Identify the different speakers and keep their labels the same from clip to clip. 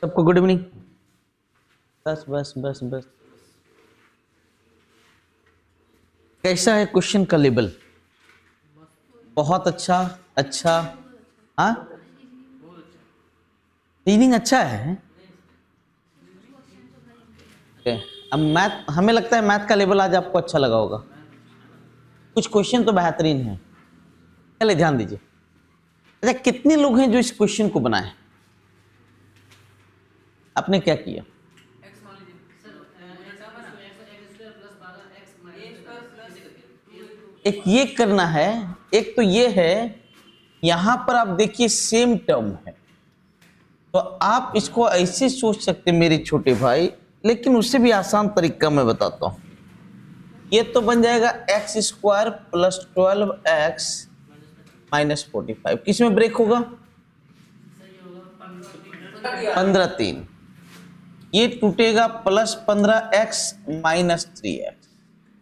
Speaker 1: सबको good evening. बस बस बस बस, कैसा है क्वेश्चन का लेवल? बहुत अच्छा। अच्छा, हाँ रीडिंग अच्छा है। okay. अब मैथ, हमें लगता है मैथ का लेवल आज आपको अच्छा लगा होगा। कुछ क्वेश्चन तो बेहतरीन है, चलिए ध्यान दीजिए। अच्छा, कितने लोग हैं जो इस क्वेश्चन को बनाए? आपने क्या किया? एक ये करना है, एक तो ये है, यहां पर आप देखिए सेम टर्म है, तो आप इसको ऐसे सोच सकते मेरे छोटे भाई, लेकिन उससे भी आसान तरीका मैं बताता हूं। ये तो बन जाएगा x square plus 12x minus 45। किस में ब्रेक होगा? 15 3। ये टूटेगा प्लस 15x माइनस 3x।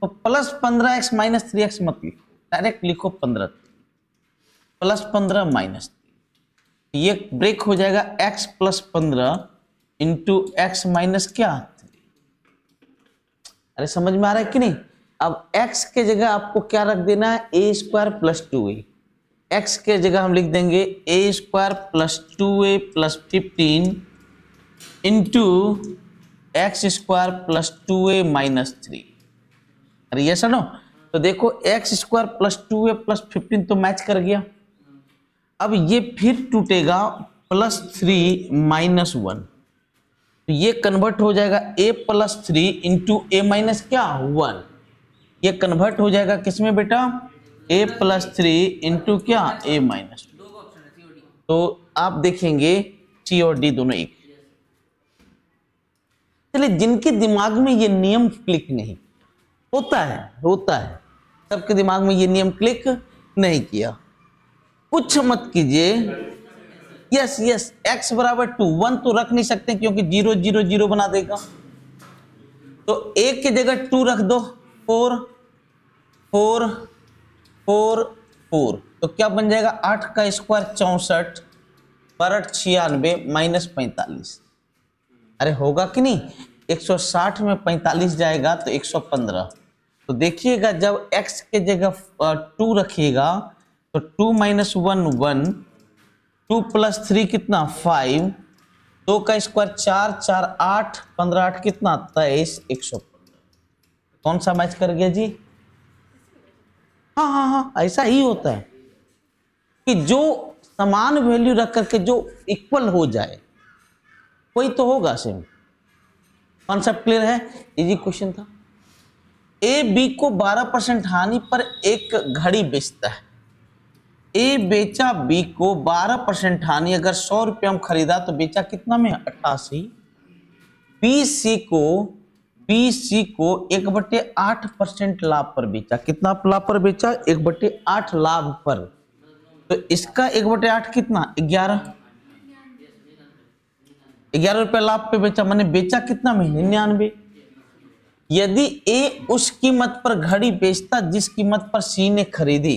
Speaker 1: तो प्लस 15x माइनस 3x मत लिखो, डायरेक्ट लिखो 15 प्लस 15 माइनस 3। ये ब्रेक हो जाएगा x plus 15 into x minus क्या 3। अरे समझ में आ रहा है कि नहीं? अब x के जगह आपको क्या रख देना है? ए स्क्वायर प्लस 2a। x के जगह हम लिख देंगे a square plus 2a plus 15 into x square plus 2a minus 3। अरे ये सुनो, तो देखो x square plus 2a plus 15 तो मैच कर गया। अब ये फिर टूटेगा प्लस 3 माइनस 1, तो ये कन्वर्ट हो जाएगा a plus 3 into A minus क्या 1। ये कन्वर्ट हो जाएगा किसमें बेटा? a प्लस 3 इंटू क्या a माइनस 2। तो आप देखेंगे सी और डी दोनों एक। चलिए, जिनके दिमाग में ये नियम क्लिक नहीं होता है, सबके दिमाग में ये नियम क्लिक नहीं किया, कुछ मत कीजिए। यस यस, x बराबर 2, 1 तो रख नहीं सकते क्योंकि 0 0 0 बना देगा, तो एक की जगह 2 रख दो। 4 4 4 4, तो क्या बन जाएगा? 8 का स्क्वायर 64 पर 96 माइनस 45। अरे होगा कि नहीं? 160 में 45 जाएगा तो 115। तो देखिएगा जब x के जगह 2 रखिएगा तो 2 माइनस 1 1, 2 प्लस 3 कितना 5, 2 का स्क्वायर 4 4 8, 15 8 कितना 23, 115। कौन सा मैच कर गया जी? हाँ हाँ हाँ, ऐसा ही होता है कि जो समान वैल्यू रख करके जो इक्वल हो जाए वही तो होगा सेम। कॉन्सेप्ट क्लियर है? इजी क्वेश्चन था। ए बी को 12% हानि पर एक घड़ी बेचता है। ए बेचा बी को 12% हानि, अगर 100 रुपये हम खरीदा तो बेचा कितना में? 88। बी सी को 1/8% लाभ पर बेचा। कितना लाभ पर बेचा? 1/8 लाभ पर। तो इसका 1/8 कितना? 11 रुपए लाभ पे बेचा, मैंने बेचा कितना में? 99। यदि ए उस कीमत पर घड़ी बेचता जिस कीमत पर सी ने खरीदी,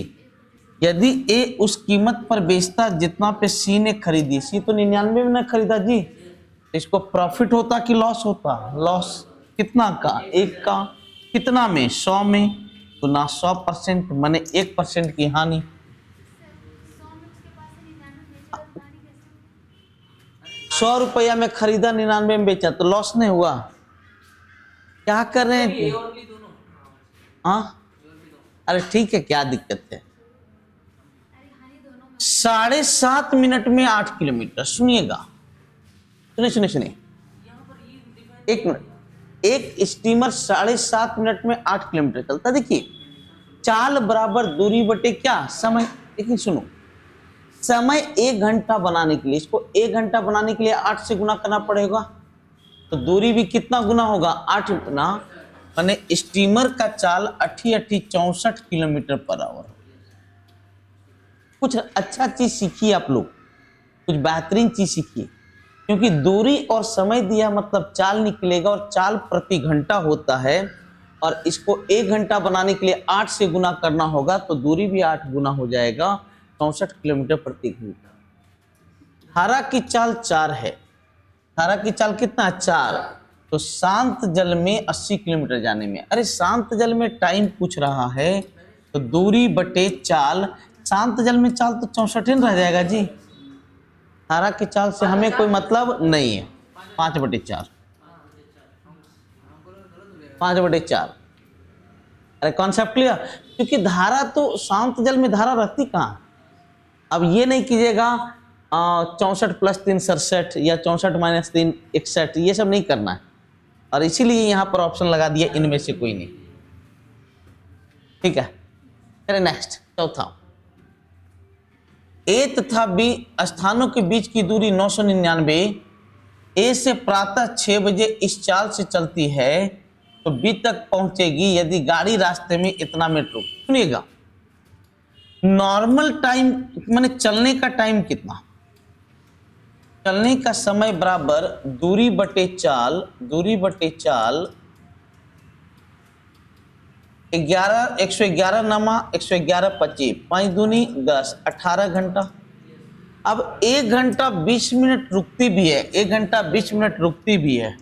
Speaker 1: यदि ए उस कीमत पर बेचता जितना पे सी ने खरीदी, सी तो 99 में ना खरीदा जी, तो इसको प्रॉफिट होता कि लॉस होता? लॉस। कितना का? 1 का। कितना में? 100 में। तो ना 100% माने 1% की हानि। 100 रुपया में खरीदा, 99 में बेचा, तो लॉस नहीं हुआ? क्या कर रहे हैं? हाँ, अरे ठीक है, क्या दिक्कत है? 7.5 मिनट में 8 किलोमीटर। सुनिएगा, सुनिए, एक मिनट। एक स्टीमर 7.5 मिनट में 8 किलोमीटर चलता। देखिए, चाल बराबर दूरी बटे क्या समय। लेकिन सुनो, समय 1 घंटा बनाने के लिए, इसको 1 घंटा बनाने के लिए 8 से गुना करना पड़ेगा, तो दूरी भी कितना गुना होगा? 8 गुना। माने स्टीमर का चाल 64 किलोमीटर पर आवर। कुछ अच्छा चीज सीखिए आप लोग, कुछ बेहतरीन चीज सीखिए, क्योंकि दूरी और समय दिया मतलब चाल निकलेगा, और चाल प्रति घंटा होता है, और इसको 1 घंटा बनाने के लिए 8 से गुना करना होगा, तो दूरी भी 8 गुना हो जाएगा, 64 किलोमीटर प्रति घंटा। धारा की चाल 4 है, धारा की चाल कितना, 4। तो शांत जल में 80 किलोमीटर जाने में, अरे शांत जल में टाइम पूछ रहा है तो दूरी बटे चाल, शांत जल में चाल तो 64 रह जाएगा जी। धारा की चाल से हमें कोई मतलब नहीं है। 5/4, 5/4। अरे कॉन्सेप्ट क्लियर? क्योंकि धारा तो शांत जल में धारा रहती कहाँ। अब ये नहीं कीजिएगा 64 + 3 67 या 64 - 3 61, ये सब नहीं करना है। और इसीलिए यहाँ पर ऑप्शन लगा दिया इनमें से कोई नहीं। ठीक है, चलिए नेक्स्ट, चौथा। ए तथा बी स्थानों के बीच की दूरी 999। ए से प्रातः 6 बजे इस चाल से चलती है तो बी तक पहुंचेगी यदि गाड़ी रास्ते में इतना मिनट रुक। सुनिएगा, नॉर्मल टाइम माने चलने का टाइम कितना, चलने का समय बराबर दूरी बटे चाल, दूरी बटे चाल 11 111 नमा 111 25, 5 दूनी 10, 18 घंटा। अब 1 घंटा 20 मिनट रुकती भी है, 1 घंटा 20 मिनट रुकती भी है,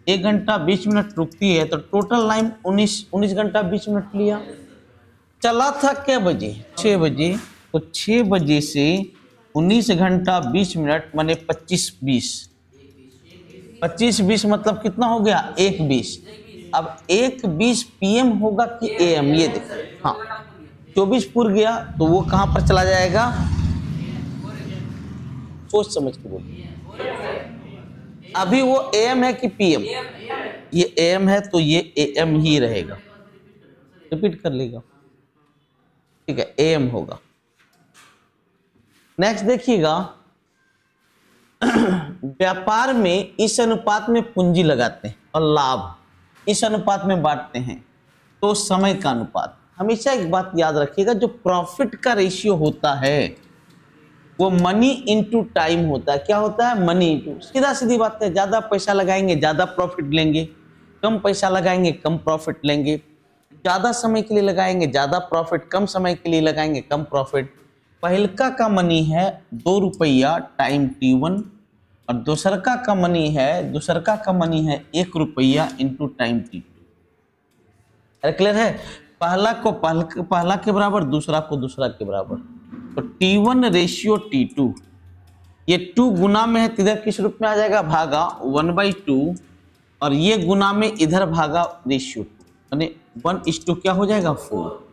Speaker 1: 1 घंटा 20 मिनट रुकती है, तो टोटल टाइम 19 घंटा 20 मिनट लिया। चला था क्या बजे, 6 बजे, तो 6 बजे से 19 घंटा 20 मिनट माने 25-20, 25-20 मतलब कितना हो गया, 1:20। अब 1:20 PM होगा कि AM, ये देखो, हाँ 24 पूर गया तो वो कहाँ पर चला जाएगा, सोच समझ के बोलिए। अभी वो AM है कि PM, ये AM है तो ये AM ही रहेगा, रिपीट कर लेगा, ठीक है, AM होगा। नेक्स्ट देखिएगा, व्यापार में इस अनुपात में पूंजी लगाते हैं और लाभ इस अनुपात में बांटते हैं तो समय का अनुपात। हमेशा एक बात याद रखिएगा, जो प्रॉफिट का रेशियो होता है वो मनी इंटू टाइम होता है। क्या होता है, मनी इंटू, सीधा सीधी बात है। ज्यादा पैसा लगाएंगे ज्यादा प्रॉफिट लेंगे, कम पैसा लगाएंगे कम प्रॉफिट लेंगे, ज्यादा समय के लिए लगाएंगे ज्यादा प्रॉफिट, कम समय के लिए लगाएंगे कम प्रॉफिट। पहलका का मनी है 2 रुपया टाइम T1 और दूसरका का मनी है 1 रुपया इंटू टाइम T2। अरे क्लियर है, पहला को पहला के बराबर, दूसरा को दूसरा के बराबर, तो T1 रेशियो T2, ये 2 गुना में है, इधर किस रूप में आ जाएगा, भागा 1/2, और ये गुना में इधर भागा रेशियो 2, यानी 1:2 क्या हो जाएगा, 4।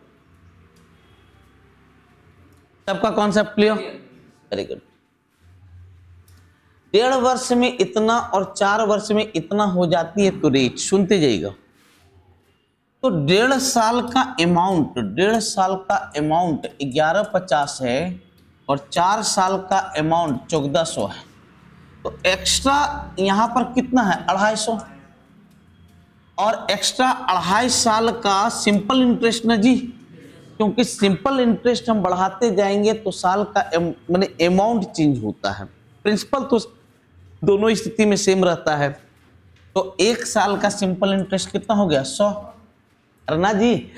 Speaker 1: सबका कॉन्सेप्ट क्लियर, वेरी गुड। 1.5 वर्ष में इतना और 4 वर्ष में इतना हो जाती है तो रेट, सुनते जाइएगा। तो 1.5 साल का अमाउंट 1150 है और 4 साल का अमाउंट 1400 है, तो एक्स्ट्रा यहां पर कितना है, 250, और एक्स्ट्रा 2.5 साल का सिंपल इंटरेस्ट ना जी, क्योंकि सिंपल इंटरेस्ट हम बढ़ाते जाएंगे तो साल का माने अमाउंट चेंज होता है, प्रिंसिपल तो दोनों स्थिति में सेम रहता है। तो 1 साल का सिंपल इंटरेस्ट कितना हो गया, 100। अरना जी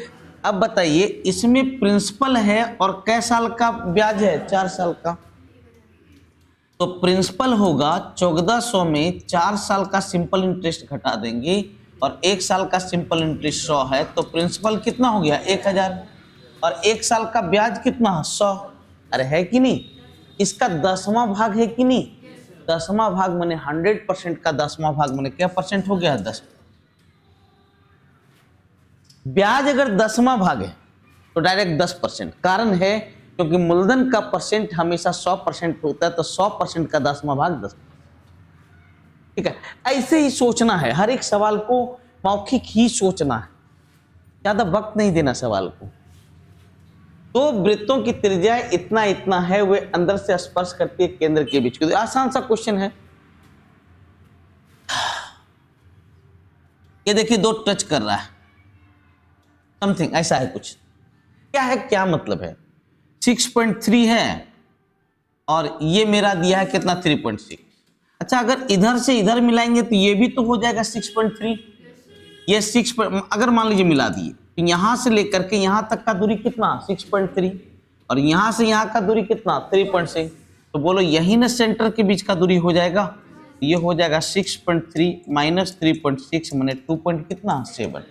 Speaker 1: अब बताइए, इसमें प्रिंसिपल है और कै साल का ब्याज है, 4 साल का, तो प्रिंसिपल होगा 1400 में 4 साल का सिंपल इंटरेस्ट घटा देंगे और 1 साल का सिंपल इंटरेस्ट 100 है, तो प्रिंसिपल कितना हो गया, 1000, और 1 साल का ब्याज कितना, 100। अरे है कि नहीं, इसका 10वां भाग है कि नहीं, 10वां भाग माने 100% का 10वां भाग माने क्या परसेंट हो गया, 10। ब्याज अगर 10वां भाग है तो डायरेक्ट 10%, कारण है क्योंकि मूलधन का परसेंट हमेशा 100% होता है, तो 100% का 10वां भाग 10। ठीक है, ऐसे ही सोचना है, हर एक सवाल को मौखिक ही सोचना है, ज्यादा वक्त नहीं देना सवाल को। तो वृत्तों की त्रिज्या इतना इतना है, वे अंदर से स्पर्श करती है केंद्र के बीच को। आसान सा क्वेश्चन है, ये देखिए 2 टच कर रहा है, समथिंग ऐसा है कुछ, क्या है, क्या मतलब है, 6.3 है और ये मेरा दिया है कितना, 3.6। अच्छा, अगर इधर से इधर मिलाएंगे तो ये भी तो हो जाएगा 6.3, ये 6, अगर मान लीजिए मिला दिए तो यहां से लेकर के यहां तक का दूरी कितना, 6.3, और यहां से यहां का दूरी कितना, 3.6, तो बोलो यही ना सेंटर के बीच का दूरी हो जाएगा। ये हो जाएगा 6.3 माइनस 3.6 मैंने 2 पॉइंट कितना 7।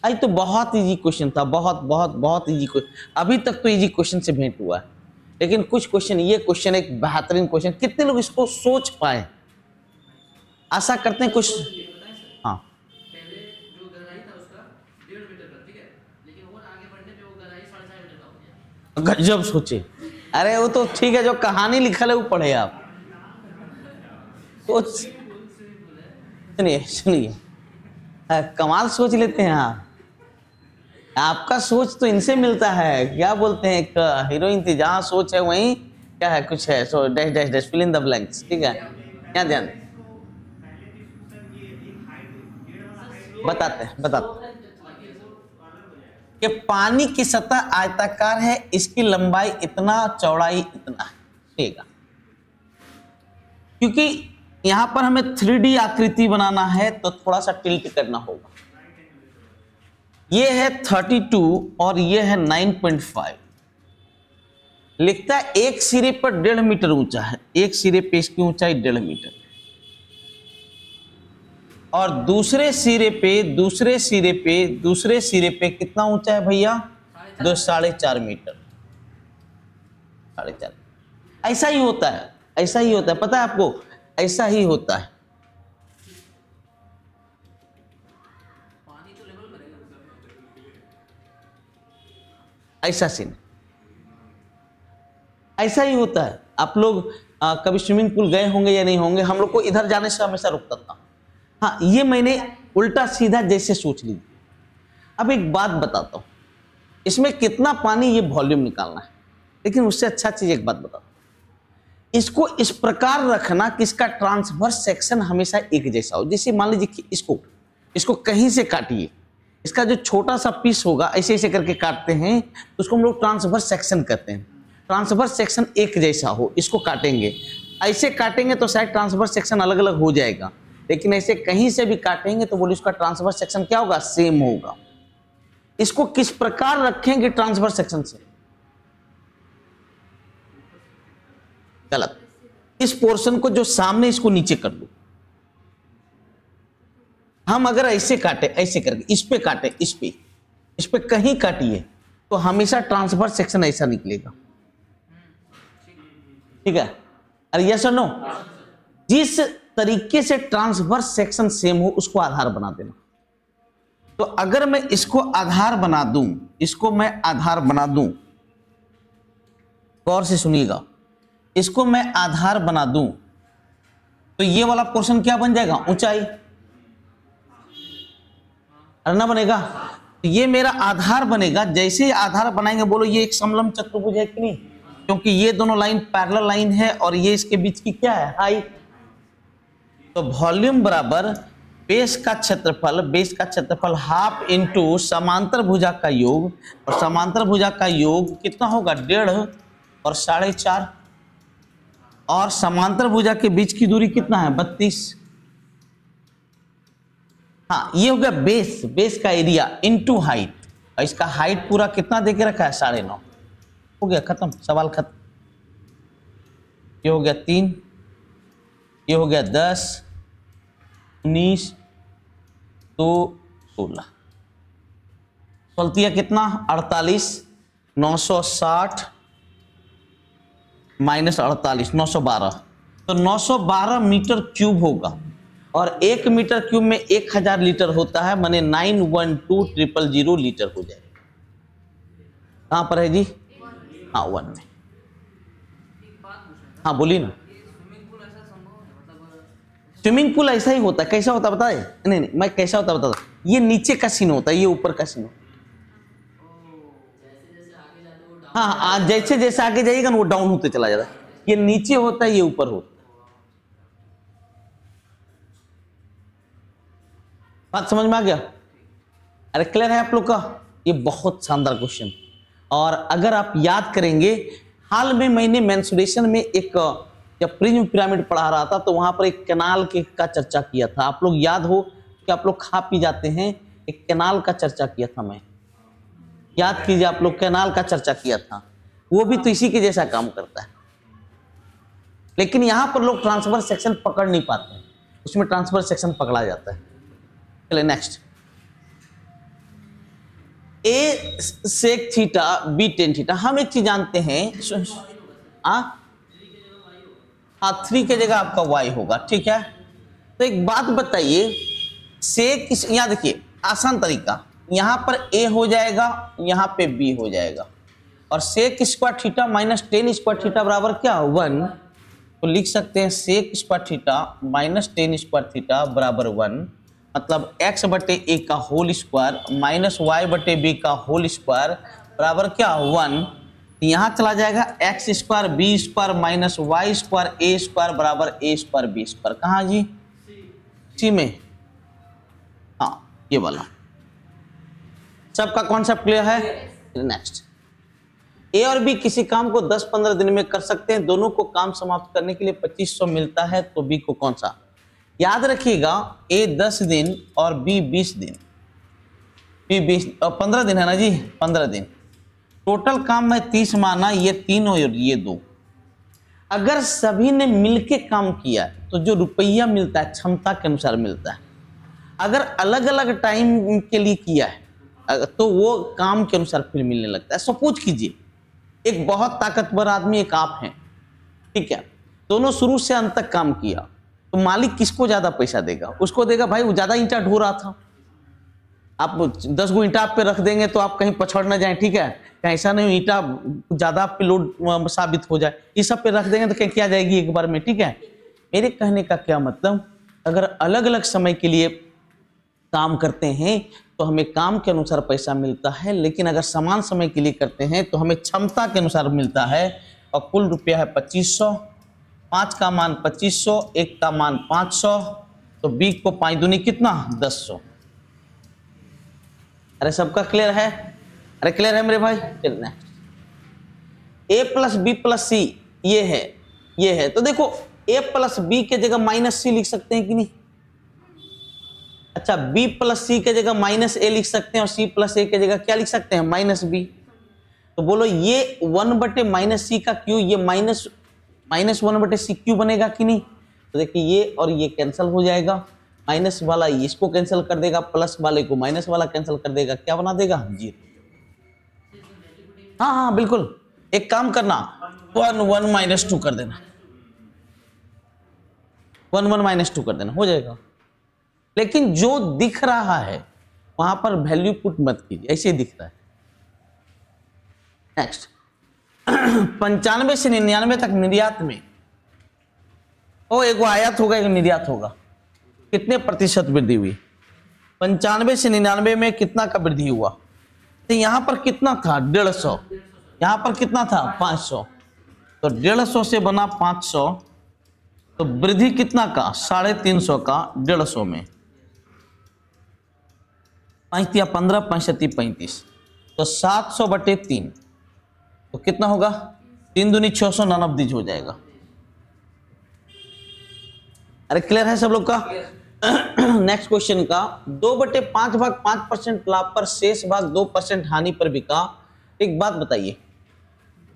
Speaker 1: आज तो बहुत इजी क्वेश्चन था, बहुत बहुत बहुत इजी क्वेश्चन। अभी तक तो इजी क्वेश्चन से भेंट हुआ है, लेकिन कुछ क्वेश्चन, ये क्वेश्चन एक बेहतरीन क्वेश्चन, कितने लोग इसको सोच पाए? आशा करते हैं कुछ। हाँ,
Speaker 2: पहले जो गहराई था उसका 1.5 मीटर का, ठीक है, लेकिन और आगे बढ़ने पे वो गहराई 4.5 मीटर का हो गया।
Speaker 1: गजब सोचे। अरे वो तो ठीक है, जो कहानी लिखल है वो पढ़े आप। सोच, सुनिए सुनिए, कमाल सोच लेते हैं आप। आपका सोच तो इनसे मिलता है, क्या बोलते हैं, एक हीरोइन थी, जहाँ सोच है वहीं क्या है, कुछ है, so dash dash dash fill in the blanks, ठीक है। क्या ध्यान बताते हैं कि पानी की सतह आयताकार है, इसकी लंबाई इतना, चौड़ाई इतना है, ठीक है। क्योंकि यहां पर हमें 3D आकृति बनाना है तो थोड़ा सा टिल्ट करना होगा। ये है 32 और ये है 9.5। लिखता है एक सिरे पर 1.5 मीटर ऊंचा है, एक सिरे पे इसकी ऊंचाई 1.5 मीटर, और दूसरे सिरे पे कितना ऊंचा है भैया? 4.5 मीटर। 4.5। ऐसा ही होता है, ऐसा ही होता है, पता है आपको, ऐसा ही होता है।
Speaker 2: पानी तो लेवल करेगा,
Speaker 1: ऐसा सीन, ऐसा ही होता है। आप लोग कभी स्विमिंग पूल गए होंगे या नहीं होंगे, हम लोग को इधर जाने से हमेशा रुकता था। हाँ, ये मैंने उल्टा सीधा जैसे सोच ली। अब एक बात बताता हूं, इसमें कितना पानी, ये वॉल्यूम निकालना है, लेकिन उससे अच्छा चीज एक बात बताता हूं, इसको इस प्रकार रखना कि इसका ट्रांसवर्स सेक्शन हमेशा एक जैसा हो। जैसे मान लीजिए कि इसको कहीं से काटिए, इसका जो छोटा सा पीस होगा, ऐसे ऐसे करके काटते हैं तो उसको हम लोग ट्रांसवर्स सेक्शन कहते हैं। ट्रांसवर्स सेक्शन एक जैसा हो, इसको काटेंगे, ऐसे काटेंगे तो शायद ट्रांसवर्स सेक्शन अलग अलग हो जाएगा, लेकिन ऐसे कहीं से भी काटेंगे तो बोलिए उसका ट्रांसवर्स सेक्शन क्या होगा? सेम होगा। इसको किस प्रकार रखेंगे ट्रांसवर्स सेक्शन से? गलत। इस पोर्शन को जो सामने, इसको नीचे कर लो। हम अगर ऐसे काटे, ऐसे करके इस पे काटे, इस पे कहीं काटिए तो हमेशा ट्रांसवर्स सेक्शन ऐसा निकलेगा, ठीक है। अरे यस और नो? जिस तरीके से ट्रांसवर्स सेक्शन सेम हो उसको आधार बना देना। तो अगर मैं इसको आधार बना दूं, इसको मैं आधार बना दूं, गौर से सुनिएगा, इसको मैं आधार बना दूं तो ये वाला पोर्शन क्या बन जाएगा? ऊंचाई। अरे ना बनेगा? तो ये मेरा आधार बनेगा। जैसे ही आधार बनाएंगे, बोलो ये एक समलंब चतुर्भुज है कि नहीं? क्योंकि ये दोनों लाइन पैरेलल लाइन है और ये इसके बीच की क्या है? हाइट। तो वॉल्यूम बराबर बेस का क्षेत्रफल हाफ इंटू समांतर भुजा का योग, और समांतर भुजा का योग कितना होगा? 1.5 और 4.5, और समांतर भुजा के बीच की दूरी कितना है? 32। हाँ, ये हो गया बेस का एरिया इंटू हाइट, और इसका हाइट पूरा कितना देके रखा है? 9.5। हो गया, खत्म, सवाल खत्म। ये हो गया 3, ये हो गया 10, 19, तो 16, चलती है कितना? 48, 960 माइनस 48, 912, तो 912 मीटर क्यूब होगा, और 1 मीटर क्यूब में 1000 लीटर होता है, माने 912,000 लीटर हो जाएगा। कहाँ पर है जी? हाँ, 1 में। हाँ बोलिए ना। स्विमिंग पूल ऐसा ही होता है। कैसा होता है बताए? नहीं, मैं कैसा होता है बता दो। ये नीचे का सीन होता है, ये ऊपर का सीन होता है। हाँ, जैसे जैसे आगे जाइएगा ना वो डाउन होते चला जाता है। ये नीचे होता है, ये ऊपर होता है। बात समझ में आ गया? अरे क्लियर है आप लोग का? ये बहुत शानदार क्वेश्चन। और अगर आप याद करेंगे, हाल में मैंने मेंसुरेशन में एक, जब प्रिज्म पिरामिड पढ़ा रहा था तो वहां पर एक कैनाल के का चर्चा किया था। आप लोग याद हो कि आप लोग खा पी जाते हैं, एक कैनाल का चर्चा किया था मैं, याद कीजिए आप लोग, कैनाल का चर्चा किया था। वो भी तो इसी के जैसा काम करता है। लेकिन यहां पर लोग ट्रांसफर सेक्शन पकड़ नहीं पाते हैं, उसमें ट्रांसफर सेक्शन पकड़ा जाता है। चलिए next, a sec theta b tan theta. हम एक चीज जानते हैं, हाँ 3 की जगह आपका वाई होगा, ठीक है। तो एक बात बताइए, सेक यहाँ देखिए आसान तरीका, यहां पर ए हो जाएगा, यहां पे बी हो जाएगा, और sec square theta minus tan square theta बराबर क्या 1। तो लिख सकते हैं sec square theta minus tan square theta बराबर 1, मतलब x बटे ए का होल स्क्वायर माइनस वाई बटे बी का होल स्क्वायर बराबर क्या 1। यहाँ चला जाएगा x square b square minus y square a square बराबर ए स्क्वायर बी स्क्वायर। कहाँ जी? सी में, हाँ ये वाला। सबका कॉन्सेप्ट क्लियर है? नेक्स्ट, ए और बी किसी काम को 10-15 दिन में कर सकते हैं, दोनों को काम समाप्त करने के लिए 2500 मिलता है, तो बी को कौन सा? याद रखिएगा, ए 10 दिन और बी 20 दिन, बी 20 और 15 दिन है ना जी, 15 दिन। टोटल काम में 30 माना, ये 3 और ये 2। अगर सभी ने मिलके काम किया तो जो रुपया मिलता है क्षमता के अनुसार मिलता है। अगर अलग अलग टाइम के लिए किया है तो वो काम के अनुसार फिर मिलने लगता है। सपोज कीजिए एक बहुत ताकतवर आदमी, एक आप हैं, ठीक है, दोनों शुरू से अंत तक काम किया, तो मालिक किसको ज्यादा पैसा देगा? उसको देगा भाई, वो ज्यादा ईंटा ढो रहा था। आप 10 गो ईंटा आप पे रख देंगे तो आप कहीं पछड़ ना जाए, ठीक है, कहीं ऐसा नहीं ईंटा ज्यादा आप पे लोड साबित हो जाए, इस सब पे रख देंगे तो कहीं क्या जाएगी एक बार में, ठीक है। मेरे कहने का क्या मतलब, अगर अलग अलग समय के लिए काम करते हैं तो हमें काम के अनुसार पैसा मिलता है, लेकिन अगर समान समय के लिए करते हैं तो हमें क्षमता के अनुसार मिलता है। और कुल रुपया है 2500, 5 का मान 2500, 1 का मान 500, तो बी को 5 दूनी कितना 1000। अरे सबका क्लियर है? अरे क्लियर है मेरे भाई? चलिए नेक्स्ट, ए प्लस बी प्लस सी ये है, तो देखो ए प्लस बी के जगह माइनस सी लिख सकते हैं कि नहीं? अच्छा, बी प्लस सी के जगह माइनस ए लिख सकते हैं, और सी प्लस ए के जगह क्या लिख सकते हैं? Minus B. तो बोलो ये 1 बटे माइनस सी का क्यू, ये माइनस 1 बटे सी क्यू बनेगा कि नहीं? तो देखिए ये और ये कैंसिल हो जाएगा, माइनस वाला इसको कैंसिल कर देगा, प्लस वाले को माइनस वाला कैंसिल कर देगा, क्या बना देगा? 0। हाँ बिल्कुल, एक काम करना, 1 1 माइनस 2 कर देना, 1 1 माइनस 2 कर देना, हो जाएगा। लेकिन जो दिख रहा है वहां पर वैल्यू पुट मत कीजिए, ऐसे ही दिख रहा है। नेक्स्ट, 95 से 99 तक निर्यात में, एक आयात होगा एक निर्यात होगा, कितने प्रतिशत वृद्धि हुई? 95 से 99 में कितना का वृद्धि हुआ? तो यहां पर कितना था? 150। यहां पर कितना था? 500। तो 150 से बना 500, तो वृद्धि कितना का? 350 का 150 में, 5 या 15, 5 35, तो 700 बटे 3, तो कितना होगा? 3 दूनी 600, नन ऑफ दीज हो जाएगा। अरे क्लियर है सब लोग का? नेक्स्ट क्वेश्चन का, 2/5 भाग 5% लाभ पर, शेष भाग 2% हानि पर बिका। एक बात बताइए,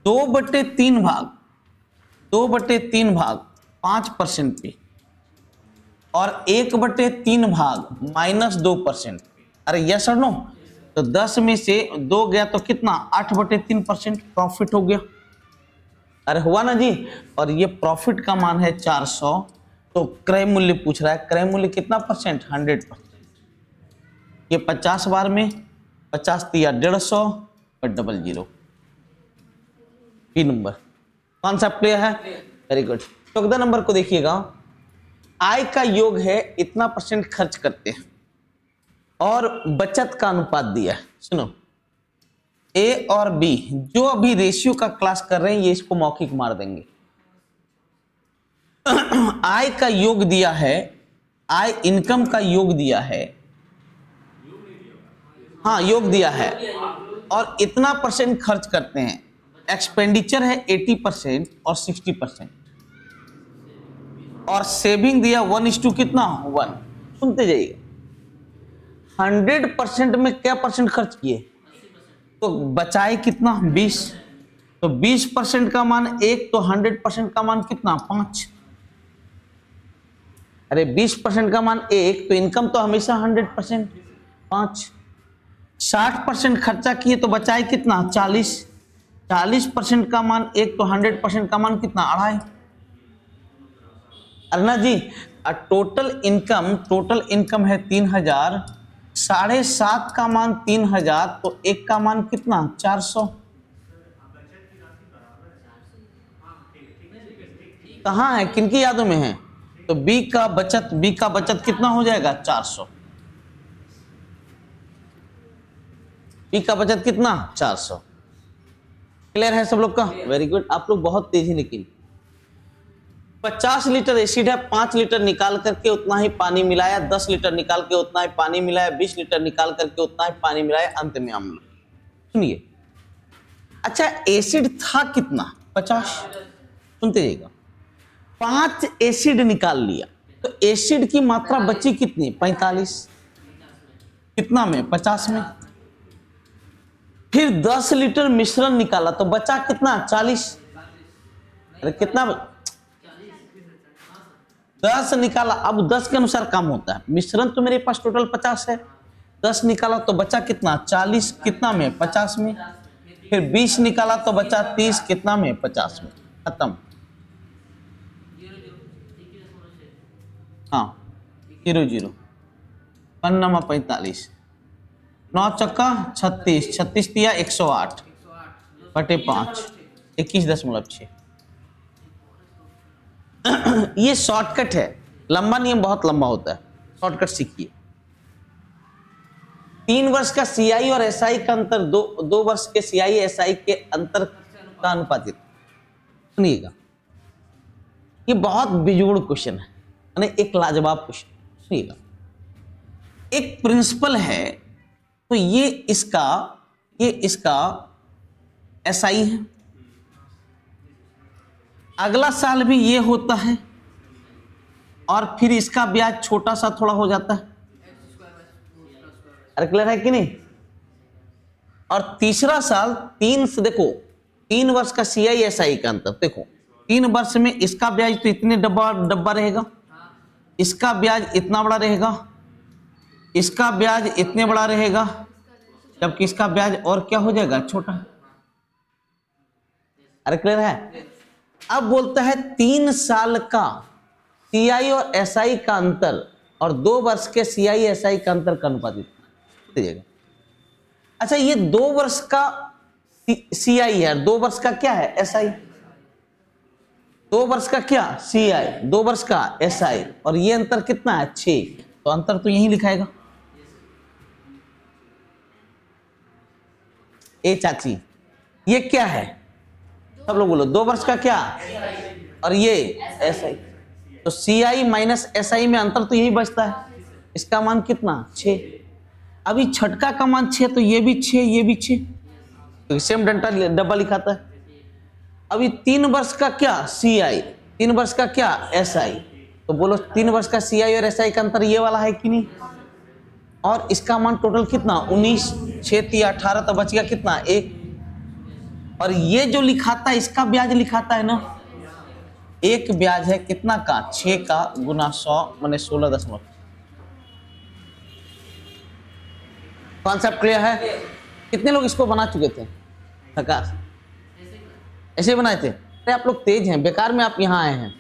Speaker 1: 2/3 भाग 5% पे और 1/3 भाग -2%, अरे यस और नो? तो 10 में से 2 गया तो कितना? 8/3% प्रॉफिट हो गया। अरे हुआ ना जी? और ये प्रॉफिट का मान है 400, तो क्रय मूल्य पूछ रहा है, क्रय मूल्य कितना परसेंट? 100%। ये 50 बार में 50 दिया 150 और 00। 3 नंबर कॉन्सेप्ट क्लियर है? Very good. 14 नंबर को देखिएगा, आय का योग है इतना % खर्च करते हैं और बचत का अनुपात दिया है। सुनो, ए और बी जो अभी रेशियो का क्लास कर रहे हैं, ये इसको मौखिक मार देंगे। आय का योग दिया है, आय इनकम का योग दिया है, हाँ योग दिया है, और इतना % खर्च करते हैं। एक्सपेंडिचर है 80% और 60%, और सेविंग दिया 1:2 कितना? 1। सुनते जाइए, 100% में क्या % खर्च किए? तो बचाए कितना? 20। तो 20% का मान 1, तो 100% का मान कितना 5। अरे 20% का मान 1, तो इनकम तो हमेशा 100% 5। 60% खर्चा किए तो बचाए कितना 40। 40% का मान 1, तो 100% का मान कितना 2.5। अरना जी टोटल इनकम है 3000, 7.5 का मान 3000, तो 1 का मान कितना 400। कहाँ है, किनकी यादों में है? तो बी का बचत कितना हो जाएगा 400। बी का बचत कितना 400। क्लियर है सब लोग का? Very good. आप लोग बहुत तेज हैं, लेकिन 50 लीटर एसिड है, 5 लीटर निकाल करके उतना ही पानी मिलाया, 10 लीटर निकाल के उतना ही पानी मिलाया, 20 लीटर निकाल करके उतना ही पानी मिलाया, अंत में अम्ल। सुनिए, अच्छा एसिड था कितना 50, सुनते जाइएगा। 5 एसिड निकाल लिया, तो एसिड की मात्रा बची कितनी 45। कितना में 50 में। फिर 10 लीटर मिश्रण निकाला तो बचा कितना 40। अरे कितना 10 निकाला, अब 10 के अनुसार काम होता है। मिश्रण तो मेरे पास टोटल 50 है, 10 निकाला तो बचा कितना 40। कितना में 50 में। फिर 20 निकाला तो बचा 30। कितना में 50 में। खत्म। हाँ 0 पन्ना 45, 9 चक्का 36, 36 दिया 108 बटे 5, 21.6। ये शॉर्टकट है, लंबा नियम बहुत लंबा होता है, शॉर्टकट सीखिए। 3 वर्ष का सीआई और एसआई का अंतर, 2 वर्ष के सीआई एसआई के अंतर का अनुपातिक। सुनिएगा, ये बहुत बेजोड़ क्वेश्चन है, यानी एक लाजवाब क्वेश्चन। सुनिएगा, एक प्रिंसिपल है, तो ये इसका एसआई है, अगला साल भी ये होता है, और फिर इसका ब्याज छोटा सा थोड़ा हो जाता है। अरे क्लियर है कि नहीं? और तीसरा साल 3 से, देखो 3 वर्ष का सीआई एसआई का अंतर देखो, 3 वर्ष में इसका ब्याज तो इतने डब्बा रहेगा, इसका ब्याज इतना बड़ा रहेगा, इसका ब्याज इतने बड़ा रहेगा, जबकि इसका ब्याज और क्या हो जाएगा छोटा। अरे क्लियर है? अब बोलता है 3 साल का सीआई और एसआई का अंतर और 2 वर्ष के सीआई एसआई का अंतर का अनुपातिक। अच्छा, ये 2 वर्ष का सीआई है, 2 वर्ष का क्या है एसआई, 2 वर्ष का क्या सीआई, 2 वर्ष का एसआई, और ये अंतर कितना है 6, तो अंतर तो यही लिखाएगा। ए चाची, ये क्या है, सब लोग बोलो 2 वर्ष का क्या, और ये एसआई, तो सीआई माइनस एसआई में अंतर तो यही बचता है, इसका मान कितना 6। अभी छठका का मान 6, तो ये भी 6, ये भी 6, तो सेम डब्बा लिखाता है। अभी 3 वर्ष का क्या सीआई, 3 वर्ष का क्या एसआई, तो बोलो 3 वर्ष का सीआई और एसआई का अंतर ये वाला है कि नहीं, और इसका मान टोटल कितना 19, 6 3 18, तो बच गया कितना 1। और ये जो लिखाता है इसका ब्याज लिखाता है ना, एक ब्याज है कितना का 6 का गुना 100 माने 16 कॉन्सेप्ट क्लियर है? कितने लोग इसको बना चुके थे? प्रकाश ऐसे बनाए थे? अरे आप लोग तेज हैं, बेकार में आप यहां आए हैं।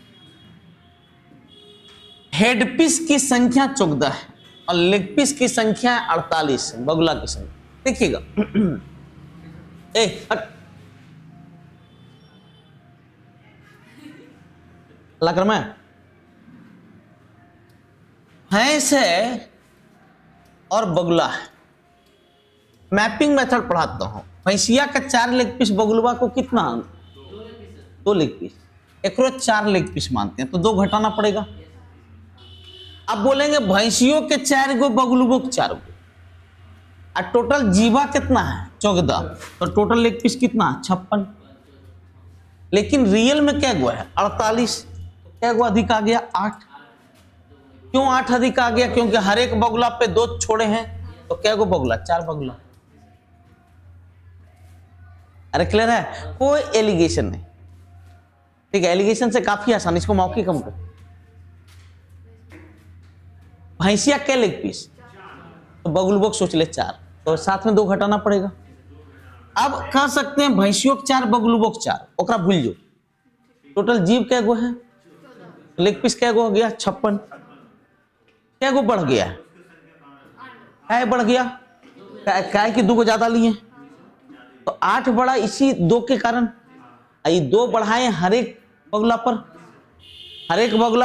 Speaker 1: हेड पीस की संख्या 14 है और लेग पीस की संख्या है 48, बगुला की संख्या। देखिएगा, भैंस है और बगुला है, मैपिंग मेथड पढ़ाता हूं। भैंसिया का 4 लेग पीस, बगुलवा को कितना 2 लेग पीस, एक 4 लेग पीस मानते हैं, तो 2 घटाना पड़ेगा। अब बोलेंगे भैंसियों के 4 गो, बगुलवों के 4 गो, और टोटल जीवा कितना है 14, तो टोटल लेग पीस कितना 56। लेकिन रियल में क्या गो है 48, क्या गो अधिक आ गया 8। क्यों 8 अधिक आ गया? क्योंकि हर एक बगुला पे 2 छोड़े हैं, तो क्या गो बगुला 4 बगुला। अरे क्लियर है, कोई एलिगेशन नहीं। ठीक है, एलिगेशन से काफी आसान, इसको मौखिक हम कर। भैंसिया क्या लेग पीस, तो बगुल बोक सोच ले 4, तो साथ में 2 घटाना पड़ेगा। अब कह सकते हैं भैंसियों 4 बगुल बोक 4, ओकरा भूल जो। टोटल जीव क्या गो है, लेग पीस क्या गो हो गया 56, क्या गो बढ़ गया है बढ़ गया, काय कि 2 को ज्यादा लिए तो 8 बढ़ा इसी 2 के कारण। ये 2 बढ़ाए हर एक बगुला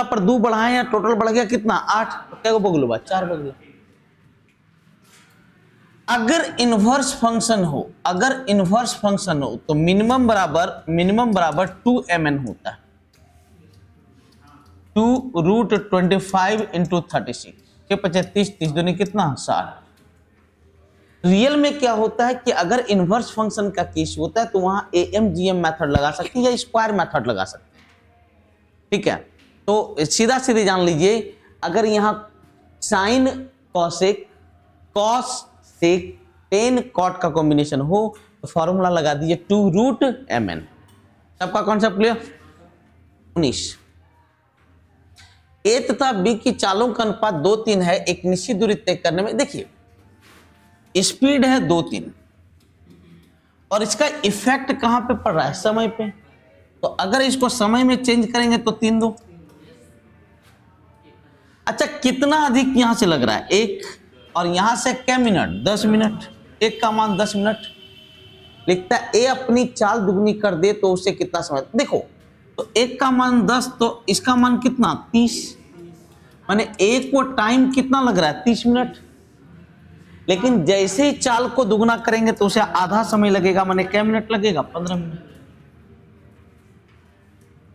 Speaker 1: पर 2 बढ़ाए हैं, टोटल बढ़ गया कितना 8, तो क्या बगुला 4 बगुला। अगर इनवर्स फंक्शन हो तो मिनिमम बराबर 2mn होता है, 2√25 इंटू 36, 35 30 दूनी कितना 60। रियल में क्या होता है कि अगर इनवर्स फंक्शन का केस होता है तो वहां AMGM मेथड लगा सकते हैं या स्क्वायर मेथड लगा सकते हैं। ठीक है, तो सीधा जान लीजिए, अगर यहां sine cosec cos sec tan cot का कॉम्बिनेशन हो तो फॉर्मूला लगा दीजिए 2√mn। सबका कॉन्सेप्ट क्लियर। 19 ए तथा बी की चालों का अनुपात 2:3 है एक निश्चित दूरी तय करने में। देखिए स्पीड है 2:3 और इसका इफेक्ट कहां पे पड़ रहा है, समय पे। तो अगर इसको समय में चेंज करेंगे तो 3-2। अच्छा कितना अधिक यहां से लग रहा है 1, और यहां से क्या मिनट 10 मिनट, 1 का मान 10 मिनट लिखता है। ए अपनी चाल दुगनी कर दे तो उसे कितना समय, देखो तो 1 का मान 10 तो इसका मान कितना 30, माने ए को टाइम कितना लग रहा है 30 मिनट। लेकिन जैसे ही चाल को दुगना करेंगे तो उसे आधा समय लगेगा, माने क्या मिनट लगेगा 15 मिनट।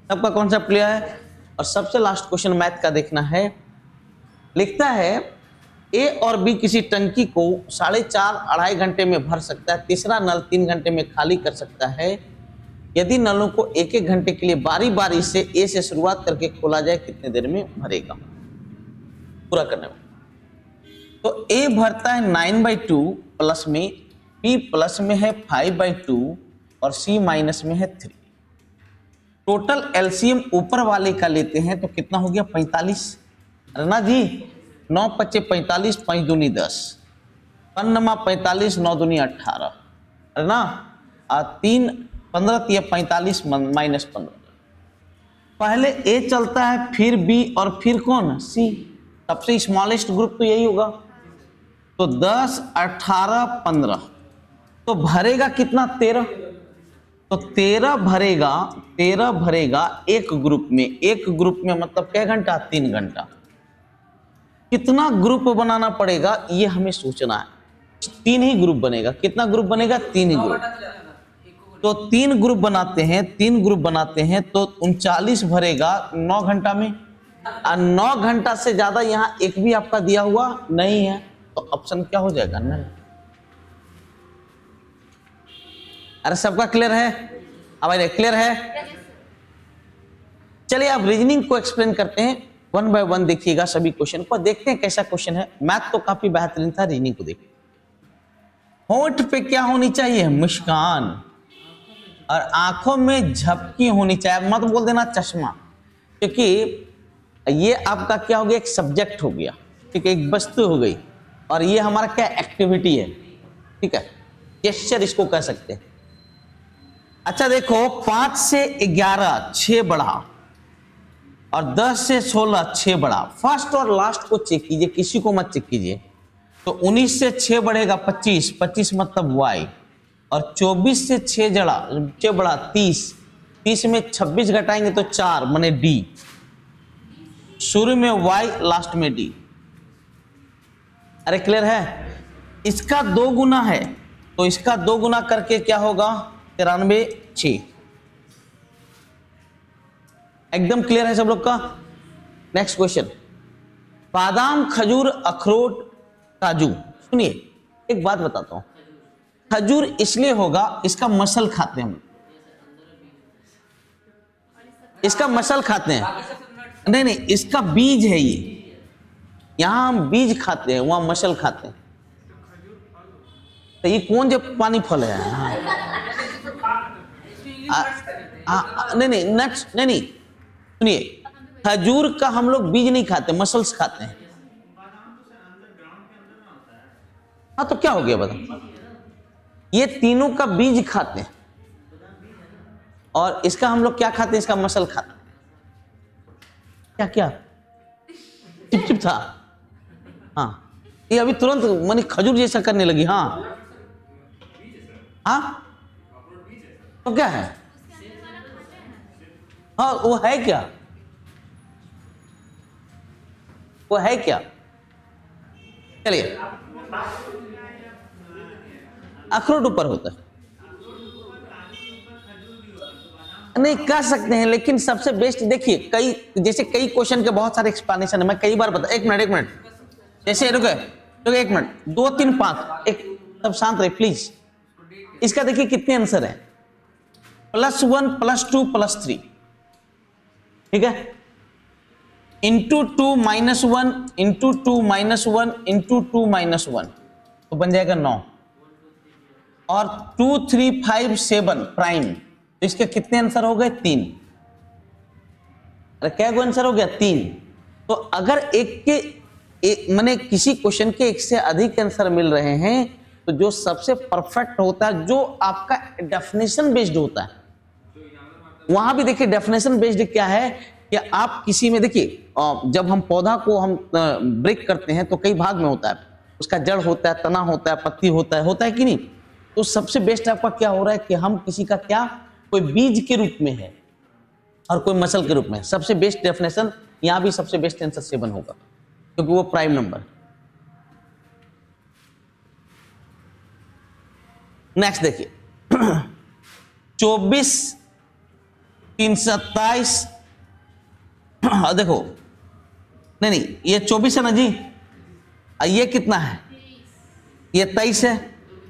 Speaker 1: सबका कॉन्सेप्ट क्लियर है। और सबसे लास्ट क्वेश्चन मैथ का देखना है। लिखता है ए और बी किसी टंकी को 4.5-2.5 घंटे में भर सकता है, तीसरा नल 3 घंटे में खाली कर सकता है। यदि नलों को 1-1 घंटे के लिए बारी बारी से ए से शुरुआत करके खोला जाए कितने देर में भरेगा पूरा करने में। तो ए भरता है 9/2 प्लस में, बी प्लस में है 5/2 और सी माइनस में है 3। टोटल एलसीएम ऊपर वाले का लेते हैं तो कितना हो गया 45। अरे ना जी 9 × 5 = 45, 5 दूनी 10, 45, 9 दूनी 18, अरे ना 3 15 45 माइनस 15। पहले ए चलता है फिर बी और फिर कौन सी, सबसे स्मॉलेस्ट ग्रुप तो यही होगा। तो 10 18 15 तो भरेगा कितना 13, तो 13 भरेगा एक ग्रुप में मतलब क्या घंटा 3 घंटा। कितना ग्रुप बनाना पड़ेगा ये हमें सोचना है। 3 ही ग्रुप बनेगा, कितना ग्रुप बनेगा 3 ही ग्रुप। तो 3 ग्रुप बनाते हैं तो 39 भरेगा 9 घंटा में, और 9 घंटा से ज्यादा यहाँ एक भी आपका दिया हुआ नहीं है, तो ऑप्शन क्या हो जाएगा नहीं। अरे सबका क्लियर है, अब क्लियर है। चलिए अब रीजनिंग को एक्सप्लेन करते हैं, 1 बाय 1 देखिएगा सभी क्वेश्चन को, देखते हैं कैसा क्वेश्चन है। मैथ तो काफी बेहतरीन था, रीजनिंग को देखिए। होंठ पे क्या होनी चाहिए मुस्कान, और आंखों में झपकी होनी चाहिए, मत बोल देना चश्मा, क्योंकि ये आपका क्या हो गया एक सब्जेक्ट हो गया, ठीक है, एक वस्तु हो गई, और ये हमारा क्या एक्टिविटी है, ठीक है, जेस्चर इसको कह सकते हैं। अच्छा देखो 5 से 11 6 बढ़ा, और 10 से 16 6 बढ़ा। फर्स्ट और लास्ट को चेक कीजिए, किसी को मत चेक कीजिए। तो 19 से 6 बढ़ेगा 25, 25 मतलब y, और 24 से 6 बढ़ा 30, 30 में 26 घटाएंगे तो 4 माने d, शुरू में y लास्ट में d। अरे क्लियर है। इसका 2 गुना है तो इसका 2 गुना करके क्या होगा 93 6। एकदम क्लियर है सब लोग का। नेक्स्ट क्वेश्चन, बादाम खजूर अखरोट काजू। सुनिए एक बात बताता हूं, खजूर इसलिए होगा इसका मसल खाते हैं हम, इसका मसल खाते हैं, नहीं इसका बीज है ये, यहां हम बीज खाते हैं वहां मसल खाते हैं। तो ये कौन जो पानी फल है, हाँ। नहीं नहीं नट्स नहीं, सुनिए, खजूर का हम लोग बीज नहीं खाते, मसल्स खाते हैं। हाँ तो क्या हो गया बताओ, ये तीनों का बीज खाते हैं और इसका हम लोग क्या खाते हैं, इसका मसल खाते हैं। क्या क्या चिप चिप था, हाँ ये अभी तुरंत मानी खजूर जैसा करने लगी। हाँ हाँ तो क्या है, हाँ वो है क्या, वो है क्या, चलिए अखरोट ऊपर होता है, नहीं कर सकते हैं, लेकिन सबसे बेस्ट देखिए, कई जैसे कई क्वेश्चन के बहुत सारे एक्सप्लेनेशन है, मैं कई बार बता, एक मिनट जैसे रुके 1 मिनट 2 3 5 एक, सब शांत रहे प्लीज। इसका देखिए कितने आंसर है, +1 +2 +3, ठीक है, इंटू 2 -1 इंटू 2 -1 इंटू 2 -1 तो बन जाएगा 9, और 2 3 5 7 प्राइम, तो इसके कितने आंसर हो गए 3। अरे क्या आंसर हो गया 3। तो अगर मैंने किसी क्वेश्चन के एक से अधिक आंसर मिल रहे हैं, तो जो सबसे परफेक्ट होता है, जो आपका डेफिनेशन बेस्ड होता है, वहां भी देखिए डेफिनेशन बेस्ड क्या है कि आप किसी में देखिए, जब हम पौधा को हम ब्रेक करते हैं तो कई भाग में होता है, उसका जड़ होता है, तना होता है, पत्ती होता है कि नहीं। तो सबसे बेस्ट आपका क्या हो रहा है कि हम किसी का क्या, कोई बीज के रूप में है और कोई मसल के रूप में। सबसे बेस्ट डेफिनेशन यहां भी सबसे बेस्ट आंसर 7 होगा, क्योंकि वो प्राइम नंबर। नेक्स्ट देखिए 24 3 27, देखो नहीं ये 24 है ना जी, ये कितना है, ये 23 है,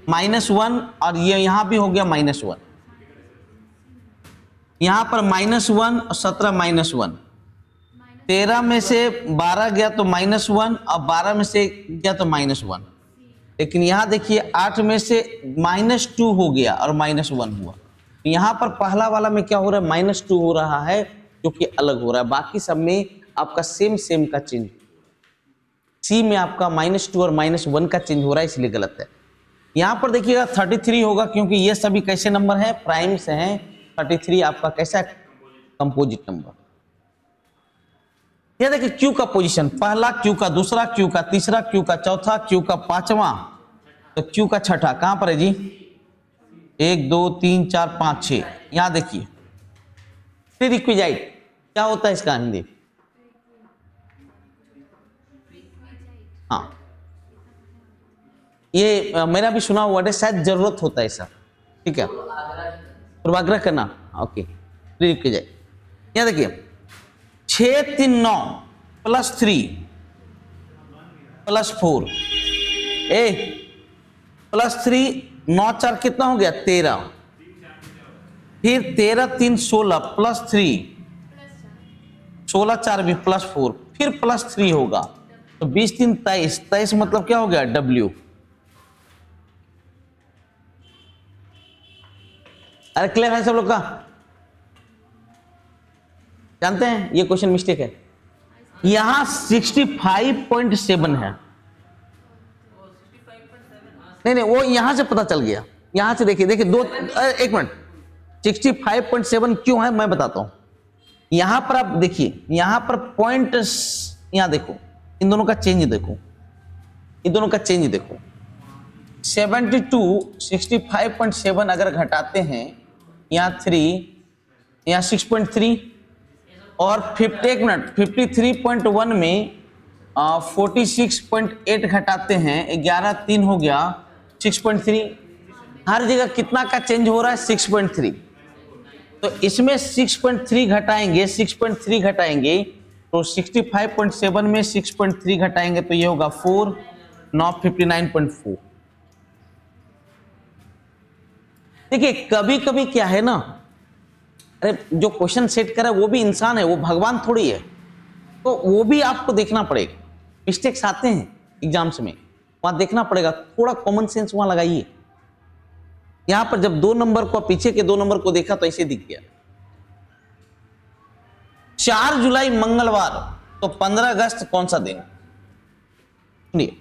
Speaker 1: -1, और ये यहां भी हो गया -1, यहां पर -1 और 17 -1, 13 में से 12 गया तो -1, और 12 में से गया तो -1, लेकिन यहां देखिए 8 में से -2 हो गया और -1 हुआ। यहां पर पहला वाला में क्या हो रहा है, -2 हो रहा है, जो कि अलग हो रहा है। बाकी सब में आपका सेम का चेंज, सी में आपका -2 और -1 का चेंज हो रहा है, इसलिए गलत है। यहां पर देखिएगा 33 होगा, क्योंकि ये सभी कैसे नंबर हैं, प्राइम से हैं। 33 आपका कैसा कंपोजिट नंबर। ये देखिए क्यू का पोजीशन, पहला क्यू का, दूसरा क्यू का, तीसरा क्यू का, चौथा क्यू का, पांचवा, तो क्यू का छठा कहां पर है जी, 1 2 3 4 5 6। यहां देखिए प्रीरिक्विजाइट क्या होता है इसका हिंदी, हाँ ये मेरा भी सुना हुआ है, शायद जरूरत होता है ऐसा, ठीक है, पूर्वाग्रह करना, ओके। प्रीरिक्विजाइट यहां देखिए 6 3 9 +3 +4 +3 9 4 कितना हो गया 13, फिर 13 3 16 +3 16 4 भी +4, फिर +3 होगा, तो 20 3 23, 23 मतलब क्या हो गया W। अरे क्लियर है सब लोग का, जानते हैं ये क्वेश्चन मिस्टेक है, यहां 65.7 है, नहीं वो यहां से पता चल गया, यहां से देखिए 1 मिनट 65.7 क्यों है मैं बताता हूं। यहां पर आप देखिए, यहां पर पॉइंट, यहां देखो इन दोनों का चेंज देखो, इन दोनों का चेंज देखो, 72 65.7 अगर घटाते हैं, यहाँ 3 यहाँ 6.3, और 53.1 में 46.8 घटाते हैं, 11 3 हो गया 6.3, हर जगह कितना का चेंज हो रहा है 6.3, तो इसमें 6.3 घटाएंगे, 6.3 घटाएंगे तो 65.7 में 6.3 घटाएंगे तो ये होगा 4, 9 59.4। देखिए कभी कभी क्या है ना, अरे जो क्वेश्चन सेट करा वो भी इंसान है, वो भगवान थोड़ी है, तो वो भी आपको देखना पड़ेगा। मिस्टेक्स आते हैं एग्जाम्स में, वहां देखना पड़ेगा, थोड़ा कॉमन सेंस वहां लगाइए। यहां पर जब 2 नंबर को पीछे के 2 नंबर को देखा तो ऐसे दिख गया। 4 जुलाई मंगलवार, तो 15 अगस्त कौन सा दिन? सुनिए,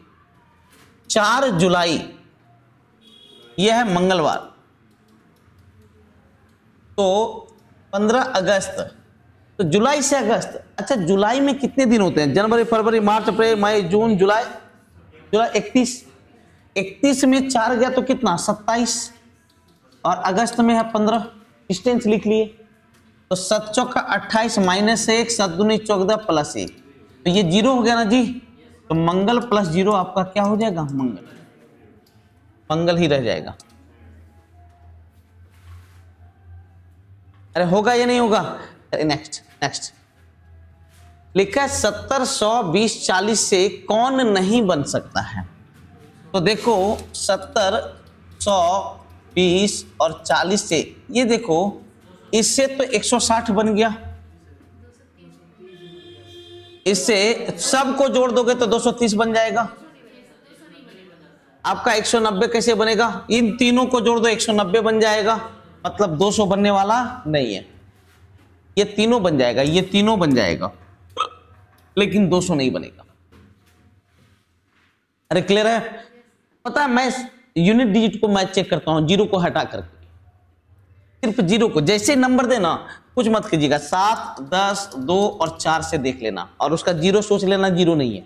Speaker 1: 4 जुलाई यह है मंगलवार, तो 15 अगस्त, तो जुलाई से अगस्त। अच्छा, जुलाई में कितने दिन होते हैं? जनवरी, फरवरी, मार्च, अप्रैल, मई, जून, जुलाई। जुलाई 31 में 4 गया तो कितना? 27, और अगस्त में है 15। डिस्टेंस लिख लिए, तो 7 चौका 28 माइनस 1, 7 दूनी 14 प्लस 1, तो ये 0 हो गया ना जी। तो मंगल प्लस 0 आपका क्या हो जाएगा? मंगल। मंगल ही रह जाएगा। अरे होगा या नहीं होगा? अरे नेक्स्ट लिखा है 70, 100, 20, 40 से कौन नहीं बन सकता है? तो देखो 70, 100, 20 और 40 से, ये देखो इससे तो 160 बन गया, इससे सबको जोड़ दोगे तो 230 बन जाएगा। आपका 190 कैसे बनेगा? इन तीनों को जोड़ दो 190 बन जाएगा, मतलब 200 बनने वाला नहीं है। ये तीनों बन जाएगा, ये तीनों बन जाएगा, लेकिन 200 नहीं बनेगा। अरे क्लियर है? पता है, मैं यूनिट डिजिट को मैं चेक करता हूं, 0 को हटा करके, सिर्फ 0 को। जैसे नंबर देना कुछ मत कीजिएगा, 7, 10, 2 और 4 से देख लेना, और उसका 0 सोच लेना 0 नहीं है,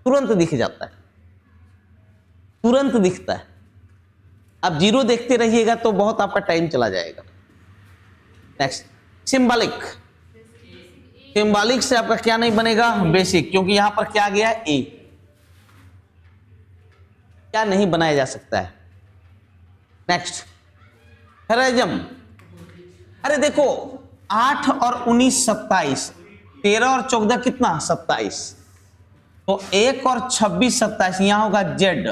Speaker 1: तुरंत दिख जाता है, तुरंत दिखता है। अब 0 देखते रहिएगा तो बहुत आपका टाइम चला जाएगा। Next, symbolic. सिंबॉलिक से आपका क्या नहीं बनेगा? बेसिक, क्योंकि यहां पर क्या गया? ए, क्या नहीं बनाया जा सकता है। नेक्स्ट, हेरेजम। अरे देखो 8 और 19 27, 13 और 14 कितना? 27, तो 1 और 26 27, यहां होगा जेड,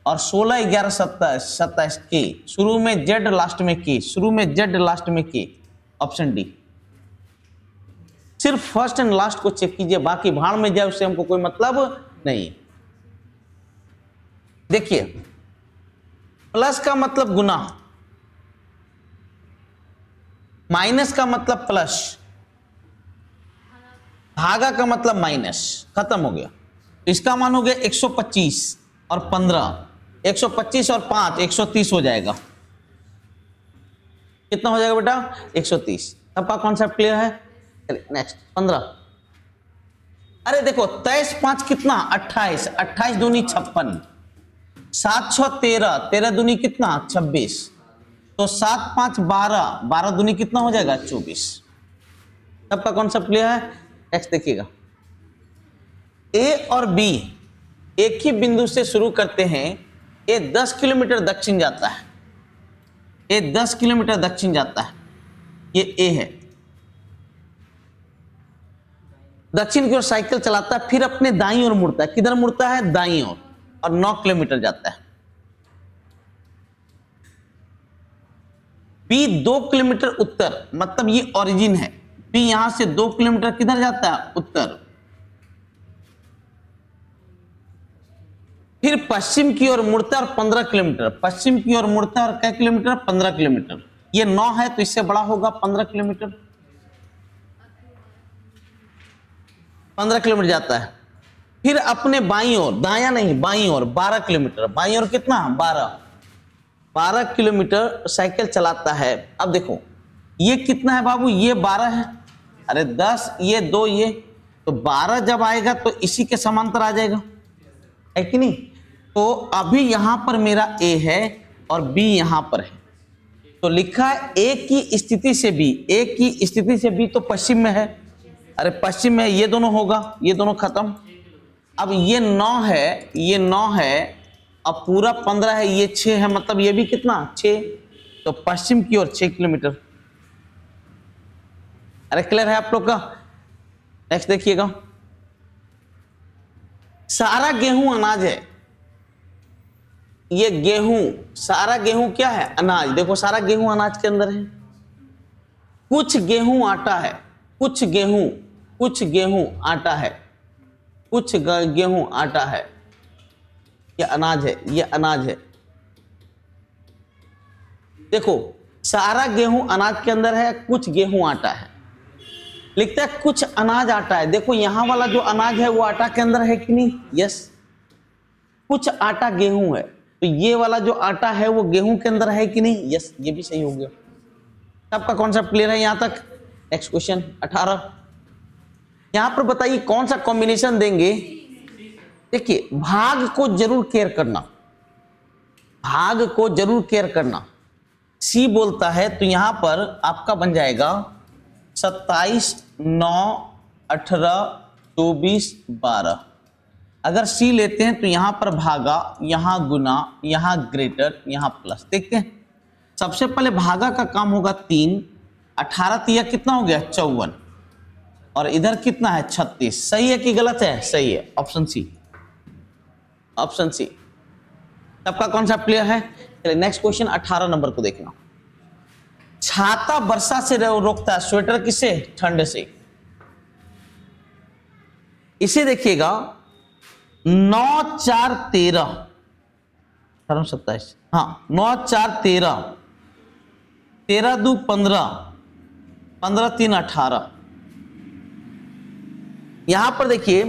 Speaker 1: और 16, 11, 27 27 के, शुरू में जेड लास्ट में के, शुरू में जेड लास्ट में के। Option D. सिर्फ फर्स्ट एंड लास्ट को चेक कीजिए, बाकी भाड़ में जाए उससे हमको कोई मतलब नहीं। देखिए, प्लस का मतलब गुना, माइनस का मतलब प्लस, भागा का मतलब माइनस, खत्म हो गया। तो इसका मान हो गया 125 और 15, 125 और 5 130 हो जाएगा। कितना हो जाएगा बेटा? 130। सबका कॉन्सेप्ट क्लियर है? नेक्स्ट, 15। अरे देखो 23, 5 कितना? 28, 28 दूनी 56, 7 6 13, 13 दूनी कितना? 26, तो 7 5 12, 12 दूनी कितना हो जाएगा? 24। सबका कॉन्सेप्ट क्लियर है? नेक्स्ट देखिएगा, ए और बी एक ही बिंदु से शुरू करते हैं। ए 10 किलोमीटर दक्षिण जाता है, ए 10 किलोमीटर दक्षिण जाता है, ये ए है। दक्षिण की ओर साइकिल चलाता है, फिर अपने दाईं ओर मुड़ता है। किधर मुड़ता है? दाईं ओर, और 9 किलोमीटर जाता है। बी 2 किलोमीटर उत्तर, मतलब ये ओरिजिन है। बी यहां से 2 किलोमीटर किधर जाता है? उत्तर। फिर पश्चिम की ओर मुड़ता है और 15 किलोमीटर, पश्चिम की ओर मुड़ता है और क्या किलोमीटर? 15 किलोमीटर। ये 9 है तो इससे बड़ा होगा 15 किलोमीटर, 15 किलोमीटर जाता है। फिर अपने बाईं ओर, दाया नहीं बाईं ओर 12 किलोमीटर, बाईं ओर कितना? 12 किलोमीटर साइकिल चलाता है। अब देखो ये कितना है बाबू? ये 12 है, अरे 10, ये 2, ये तो 12 जब आएगा तो इसी के समांतर आ जाएगा, है कि नहीं? तो अभी यहां पर मेरा ए है और बी यहां पर है, तो लिखा है ए की स्थिति से बी, ए की स्थिति से बी तो पश्चिम में है। अरे पश्चिम में ये दोनों होगा, ये दोनों खत्म। अब ये 9 है, ये 9 है, अब पूरा 15 है, ये 6 है, मतलब ये भी कितना? 6, तो पश्चिम की ओर 6 किलोमीटर। अरे क्लियर है आप लोग का? नेक्स्ट देखिएगा, सारा गेहूं अनाज है। ये गेहूं, सारा गेहूं क्या है? अनाज। देखो सारा गेहूं अनाज के अंदर है। कुछ गेहूं आटा है, कुछ गेहूं आटा है, कुछ गेहूं आटा है, ये अनाज है, ये अनाज है। देखो सारा गेहूं अनाज के अंदर है, कुछ गेहूं आटा है, लिखता है कुछ अनाज आटा है। देखो यहां वाला जो अनाज है वो आटा के अंदर है कि नहीं, यस। कुछ आटा गेहूं है, तो ये वाला जो आटा है वो गेहूं के अंदर है कि नहीं, यस, ये भी सही हो गया। सबका कॉन्सेप्ट क्लियर है यहां तक। नेक्स्ट क्वेश्चन 18, यहां पर बताइए कौन सा कॉम्बिनेशन देंगे। देखिए भाग को जरूर केयर करना, भाग को जरूर केयर करना। सी बोलता है तो यहां पर आपका बन जाएगा 27, 9, 18, 24, 12। अगर सी लेते हैं तो यहां पर भागा, यहां गुना, यहां ग्रेटर, यहां प्लस। देखते हैं सबसे पहले भागा का काम होगा 3, 18 तिया कितना हो गया 54, और इधर कितना है 36। सही है कि गलत है, सही है, ऑप्शन सी, ऑप्शन सी। सबका कॉन्सेप्ट क्लियर है। चलिए नेक्स्ट क्वेश्चन 18 नंबर को देखना। छाता वर्षा से रोकता है, स्वेटर किसे, ठंड से। इसे देखिएगा 9, 4, 13, 27, हाँ 9, 4, 13, 13, 2, 15, 15, 3, 18। यहां पर देखिए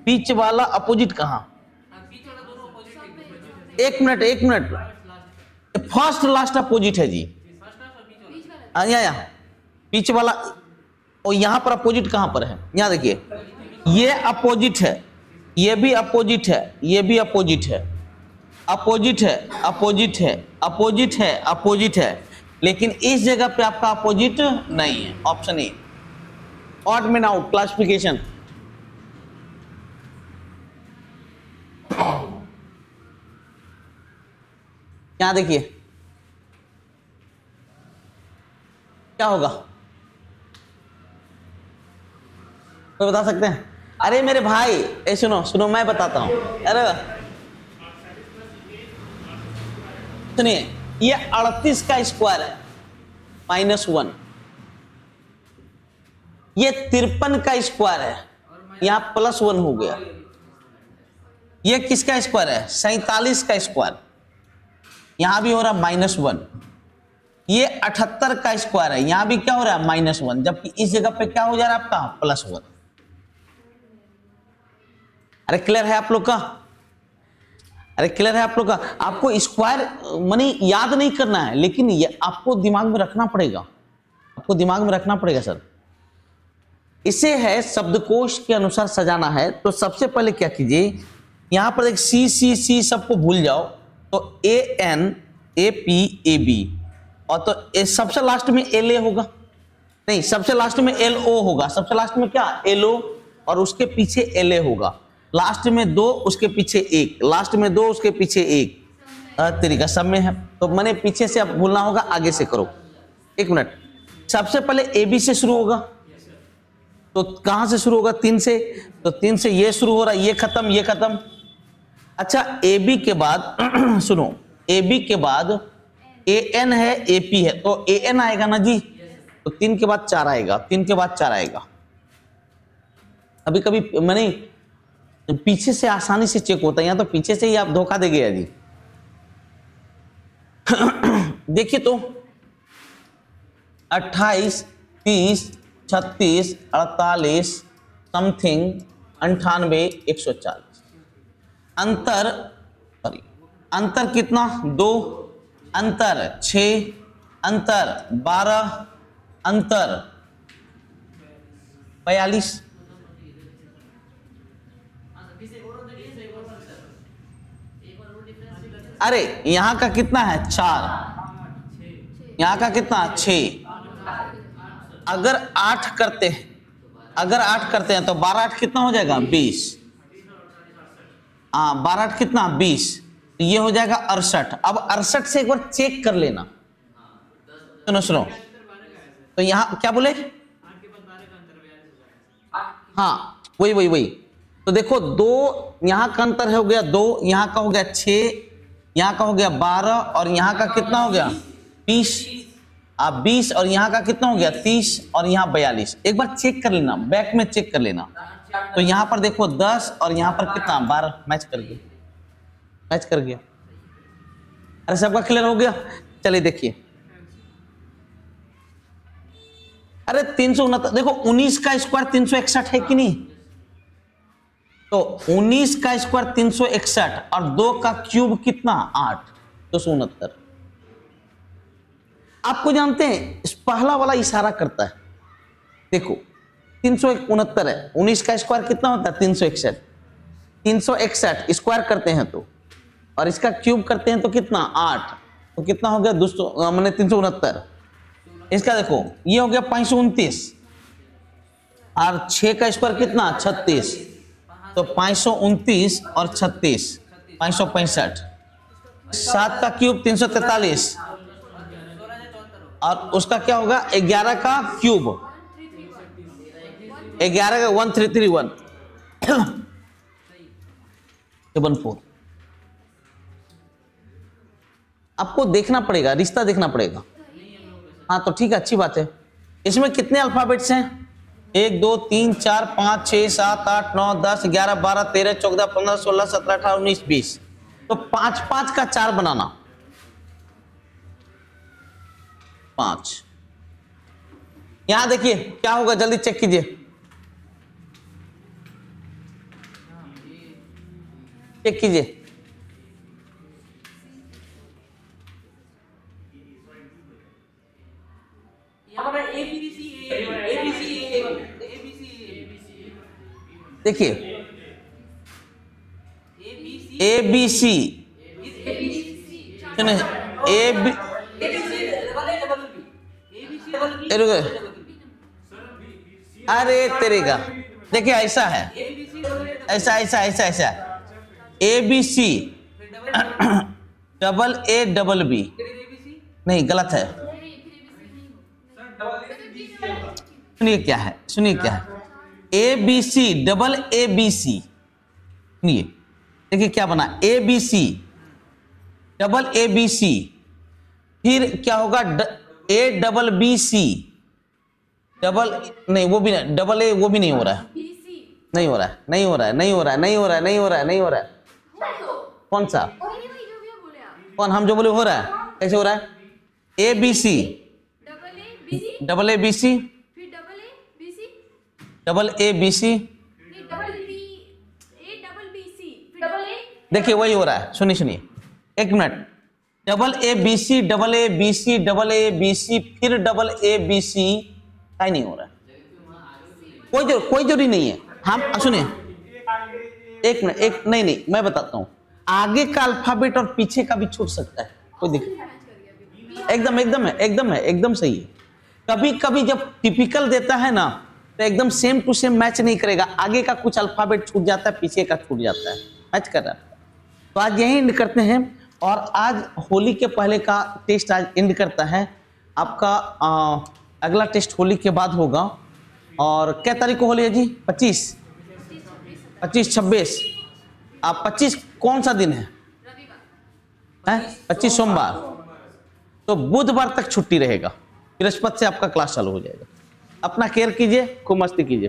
Speaker 1: बीच वाला अपोजिट कहां, एक मिनट, फर्स्ट लास्ट अपोजिट है जी, यहाँ बीच वाला, और यहां पर अपोजिट कहां पर है, यहां देखिए ये अपोजिट है, ये भी अपोजिट है, ये भी अपोजिट है, अपोजिट है, अपोजिट है, अपोजिट है, अपोजिट है, लेकिन इस जगह पे आपका अपोजिट नहीं है। ऑप्शन ए, ऑड में आउट क्लासिफिकेशन। यहां देखिए क्या होगा, कोई बता सकते हैं? अरे मेरे भाई ए सुनो सुनो, मैं बताता हूं। अरे सुनिए, ये 38 का स्क्वायर है -1, ये 53 का स्क्वायर है, यहां +1 हो गया। ये किसका स्क्वायर है, 47 का स्क्वायर, यहां भी हो रहा -1। ये 78 का स्क्वायर है, यहां भी क्या हो रहा है -1, जबकि इस जगह पे क्या हो जा रहा है आपका +1। अरे क्लियर है आप लोग का, अरे क्लियर है आप लोग का। आपको स्क्वायर मनी याद नहीं करना है, लेकिन ये आपको दिमाग में रखना पड़ेगा, आपको दिमाग में रखना पड़ेगा सर। इसे है शब्दकोश के अनुसार सजाना है। तो सबसे पहले क्या कीजिए, यहां पर एक सी सी सी सबको भूल जाओ, तो AN AP AB, और तो सबसे लास्ट में LA होगा, नहीं सबसे लास्ट में LO होगा, सबसे लास्ट में क्या LO, और उसके पीछे LA होगा, लास्ट में 2 उसके पीछे 1, लास्ट में 2 उसके पीछे 1, तरीका सब में है। तो मैंने पीछे से अब भूलना होगा, आगे से करो। एक मिनट, सबसे पहले AB से शुरू होगा, तो कहां से शुरू होगा 3 से, तो 3 से ये शुरू हो रहा है, ये खत्म, ये खत्म। अच्छा AB के बाद सुनो, AB के बाद AN है, AP है, तो AN आएगा ना जी, तो 3 के बाद 4 आएगा, 3 के बाद 4 आएगा। कभी कभी मैंने पीछे से आसानी से चेक होता है, यहां तो पीछे से ही आप धोखा दे गया जी। देखिए तो 28, 30, 36, 48, समथिंग 98, 140। अंतर, सॉरी अंतर कितना 2, अंतर 6, अंतर 12, अंतर 42। अरे यहां का कितना है 4, यहां का कितना 6। अगर 8 करते हैं, अगर 8 करते हैं तो 12 8 कितना हो जाएगा 20। हाँ 12 8 कितना 20, तो ये हो जाएगा 68। अब 68 से एक बार चेक कर लेना, सुनो सुनो, तो यहां क्या बोले, हाँ वही वही वही। तो देखो 2 यहां का अंतर हो गया 2, यहां का हो गया 6, यहां का हो गया 12, और यहां का कितना हो गया 20, 20, और यहां का कितना हो गया 30, और यहां 42। एक बार चेक कर लेना, बैक में चेक कर लेना। तो यहां पर देखो 10, और यहां पर कितना 12, मैच कर गया, मैच कर गया। अरे सबका क्लियर हो गया? चलिए देखिए, अरे 369, देखो 19 का स्क्वायर 361 है कि नहीं? तो 19 का स्क्वायर 361 और 2 का क्यूब कितना? 8, 269। आपको जानते हैं इस पहला वाला इशारा करता है, देखो 369 है, 19 का स्क्वायर कितना होता है? 361। 361 स्क्वायर करते हैं तो, और इसका क्यूब करते हैं तो कितना? 8, तो कितना हो गया? 200 मैंने 369। इसका देखो ये हो गया 529, और 6 का स्क्वायर कितना? 36, तो 529 और 36 565। 7 का क्यूब 343, और उसका क्या होगा? 11 का क्यूब 11 का 1331 74। आपको देखना पड़ेगा, रिश्ता देखना पड़ेगा। हाँ तो ठीक है, अच्छी बात है। इसमें कितने अल्फाबेट्स हैं? 1 2 3 4 5 6 7 8 9 10 11 12 13 14 15 16 17 18 19 20, तो 5 5 का 4 बनाना, 5। यहां देखिए क्या होगा, जल्दी चेक कीजिए, चेक कीजिए। देखिए ए बी सी, ए बी, अरे तेरेगा, देखिए ऐसा है, ऐसा ऐसा ऐसा ऐसा, A B C double A double B, नहीं गलत है। सुनिए क्या है, सुनिए क्या है, A B C double A B C. सुनिए देखिए क्या बना, A B C double A B C, फिर क्या होगा? A double B C double, नहीं वो भी नहीं, डबल ए वो भी नहीं हो रहा है, नहीं हो रहा है, नहीं हो रहा है, नहीं हो रहा है, नहीं हो रहा है, नहीं हो रहा है, नहीं हो रहा है। कौन सा? कौन? हम जो बोले हो रहा है, कैसे हो रहा है? A B C double A B C double A B C, देखिए वही हो रहा है। सुनिए सुनिए एक minute, double A B C double A B C double A B C फिर डबल ए बी सी, क्या नहीं हो रहा है? कोई जरूरी नहीं है। हम सुनिए एक मिनट, एक नहीं नहीं मैं बताता हूं, आगे का अल्फाबेट और पीछे का भी छूट सकता है, कोई दिक्कत? एकदम एकदम है, एकदम है, एकदम सही है। कभी कभी जब टिपिकल देता है ना तो एकदम सेम टू सेम मैच नहीं करेगा, आगे का कुछ अल्फाबेट छूट जाता है, पीछे का छूट जाता है, मैच कर रहा है। तो आज यही एंड करते हैं, और आज होली के पहले का टेस्ट आज एंड करता है आपका। अगला टेस्ट होली के बाद होगा, और क्या तारीख को होली है जी? 25 26। आप 25 कौन सा दिन है? 25 सोमवार, तो बुधवार तक छुट्टी रहेगा, बृहस्पति से आपका क्लास चालू हो जाएगा। अपना केयर कीजिए, खूब मस्ती कीजिए।